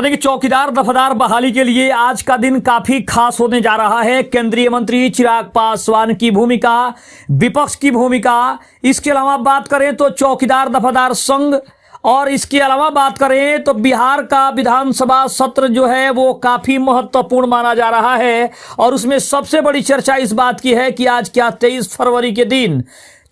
दें कि चौकीदार दफादार बहाली के लिए आज का दिन काफी खास होने जा रहा है। केंद्रीय मंत्री चिराग पासवान की भूमिका, विपक्ष की भूमिका, इसके अलावा बात करें तो चौकीदार दफादार संघ, और इसके अलावा बात करें तो बिहार का विधानसभा सत्र जो है वो काफी महत्वपूर्ण माना जा रहा है। और उसमें सबसे बड़ी चर्चा इस बात की है कि आज क्या 23 फरवरी के दिन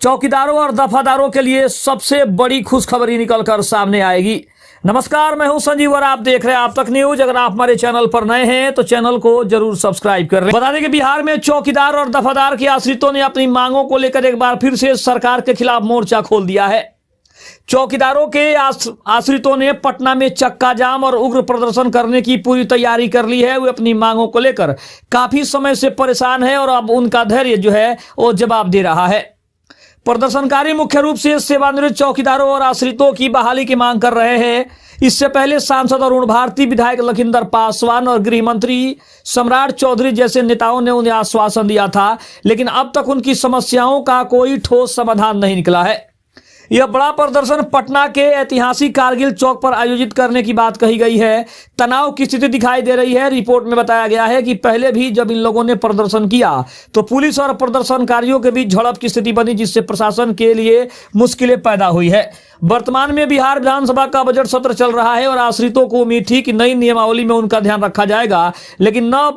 चौकीदारों और दफादारों के लिए सबसे बड़ी खुशखबरी निकलकर सामने आएगी। नमस्कार, मैं हूं संजीव और आप देख रहे हैं आप तक न्यूज। अगर आप हमारे चैनल पर नए हैं तो चैनल को जरूर सब्सक्राइब कर लें। बता दें कि बिहार में चौकीदार और दफादार के आश्रितों ने अपनी मांगों को लेकर एक बार फिर से सरकार के खिलाफ मोर्चा खोल दिया है। चौकीदारों के आश्रितों ने पटना में चक्का जाम और उग्र प्रदर्शन करने की पूरी तैयारी कर ली है। वे अपनी मांगों को लेकर काफी समय से परेशान है और अब उनका धैर्य जो है वो जवाब दे रहा है। प्रदर्शनकारी मुख्य रूप से सेवानिवृत्त चौकीदारों और आश्रितों की बहाली की मांग कर रहे हैं। इससे पहले सांसद अरुण भारती, विधायक लखिंदर पासवान और गृह मंत्री सम्राट चौधरी जैसे नेताओं ने उन्हें आश्वासन दिया था, लेकिन अब तक उनकी समस्याओं का कोई ठोस समाधान नहीं निकला है। यह बड़ा प्रदर्शन पटना के ऐतिहासिक कारगिल चौक पर आयोजित करने की बात कही गई है। तनाव की स्थिति दिखाई दे रही है। रिपोर्ट में बताया गया है कि पहले भी जब इन लोगों ने प्रदर्शन किया तो पुलिस और प्रदर्शनकारियों के बीच झड़प की स्थिति बनी, जिससे प्रशासन के लिए मुश्किलें पैदा हुई है। वर्तमान में बिहार विधानसभा का बजट सत्र चल रहा है और आश्रितों को उम्मीद थी कि नई नियमावली में उनका ध्यान रखा जाएगा, लेकिन न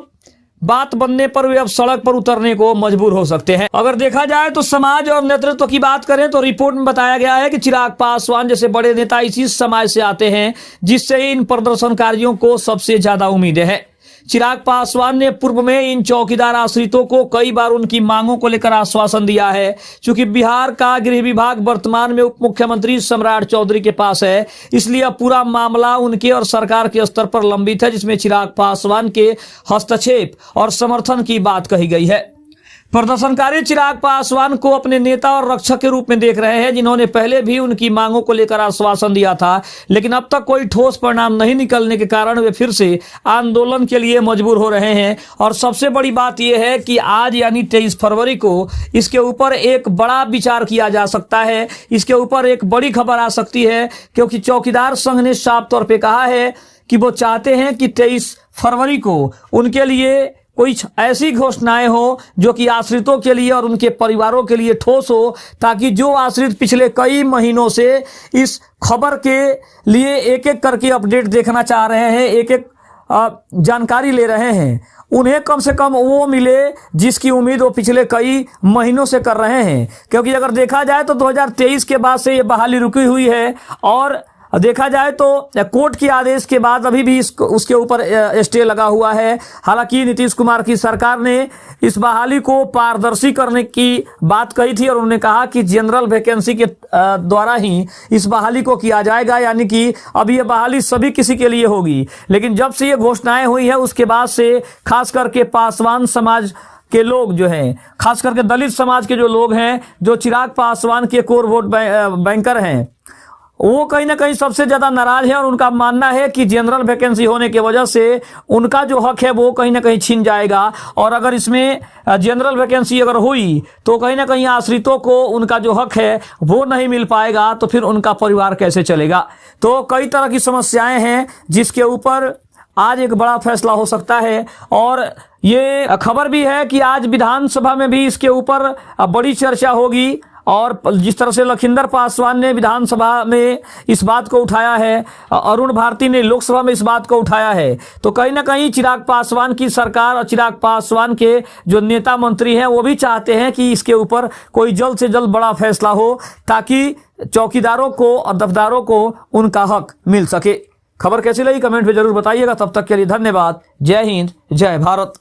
बात बनने पर वे अब सड़क पर उतरने को मजबूर हो सकते हैं। अगर देखा जाए तो समाज और नेतृत्व की बात करें तो रिपोर्ट में बताया गया है कि चिराग पासवान जैसे बड़े नेता इसी समाज से आते हैं, जिससे इन प्रदर्शनकारियों को सबसे ज्यादा उम्मीदें हैं। चिराग पासवान ने पूर्व में इन चौकीदार आश्रितों को कई बार उनकी मांगों को लेकर आश्वासन दिया है। चूंकि बिहार का गृह विभाग वर्तमान में उप मुख्यमंत्री सम्राट चौधरी के पास है, इसलिए अब पूरा मामला उनके और सरकार के स्तर पर लंबित है, जिसमें चिराग पासवान के हस्तक्षेप और समर्थन की बात कही गई है। प्रदर्शनकारी चिराग पासवान को अपने नेता और रक्षक के रूप में देख रहे हैं, जिन्होंने पहले भी उनकी मांगों को लेकर आश्वासन दिया था, लेकिन अब तक कोई ठोस परिणाम नहीं निकलने के कारण वे फिर से आंदोलन के लिए मजबूर हो रहे हैं। और सबसे बड़ी बात यह है कि आज यानी 23 फरवरी को इसके ऊपर एक बड़ा विचार किया जा सकता है। इसके ऊपर एक बड़ी खबर आ सकती है, क्योंकि चौकीदार संघ ने साफ तौर पर कहा है कि वो चाहते हैं कि 23 फरवरी को उनके लिए कोई ऐसी घोषणाएं हो जो कि आश्रितों के लिए और उनके परिवारों के लिए ठोस हो, ताकि जो आश्रित पिछले कई महीनों से इस खबर के लिए एक एक करके अपडेट देखना चाह रहे हैं, एक एक जानकारी ले रहे हैं, उन्हें कम से कम वो मिले जिसकी उम्मीद वो पिछले कई महीनों से कर रहे हैं। क्योंकि अगर देखा जाए तो 2023 के बाद से ये बहाली रुकी हुई है, और देखा जाए तो कोर्ट के आदेश के बाद अभी भी उसके ऊपर स्टे लगा हुआ है। हालांकि नीतीश कुमार की सरकार ने इस बहाली को पारदर्शी करने की बात कही थी और उन्होंने कहा कि जनरल वैकेंसी के द्वारा ही इस बहाली को किया जाएगा, यानी कि अब ये बहाली सभी किसी के लिए होगी। लेकिन जब से ये घोषणाएं हुई है उसके बाद से खास करके पासवान समाज के लोग जो हैं, खास करके दलित समाज के जो लोग हैं, जो चिराग पासवान के कोर वोट बैंकर हैं, वो कहीं ना कहीं सबसे ज्यादा नाराज है। और उनका मानना है कि जनरल वैकेंसी होने की वजह से उनका जो हक है वो कहीं ना कहीं छिन जाएगा। और अगर इसमें जनरल वैकेंसी अगर हुई तो कहीं ना कहीं आश्रितों को उनका जो हक है वो नहीं मिल पाएगा, तो फिर उनका परिवार कैसे चलेगा। तो कई तरह की समस्याएं हैं जिसके ऊपर आज एक बड़ा फैसला हो सकता है। और ये खबर भी है कि आज विधानसभा में भी इसके ऊपर बड़ी चर्चा होगी। और जिस तरह से लखिंदर पासवान ने विधानसभा में इस बात को उठाया है, अरुण भारती ने लोकसभा में इस बात को उठाया है, तो कहीं ना कहीं चिराग पासवान की सरकार और चिराग पासवान के जो नेता मंत्री हैं वो भी चाहते हैं कि इसके ऊपर कोई जल्द से जल्द बड़ा फैसला हो, ताकि चौकीदारों को और दफदारों को उनका हक मिल सके। खबर कैसी लगी कमेंट में जरूर बताइएगा। तब तक के लिए धन्यवाद। जय हिंद, जय भारत।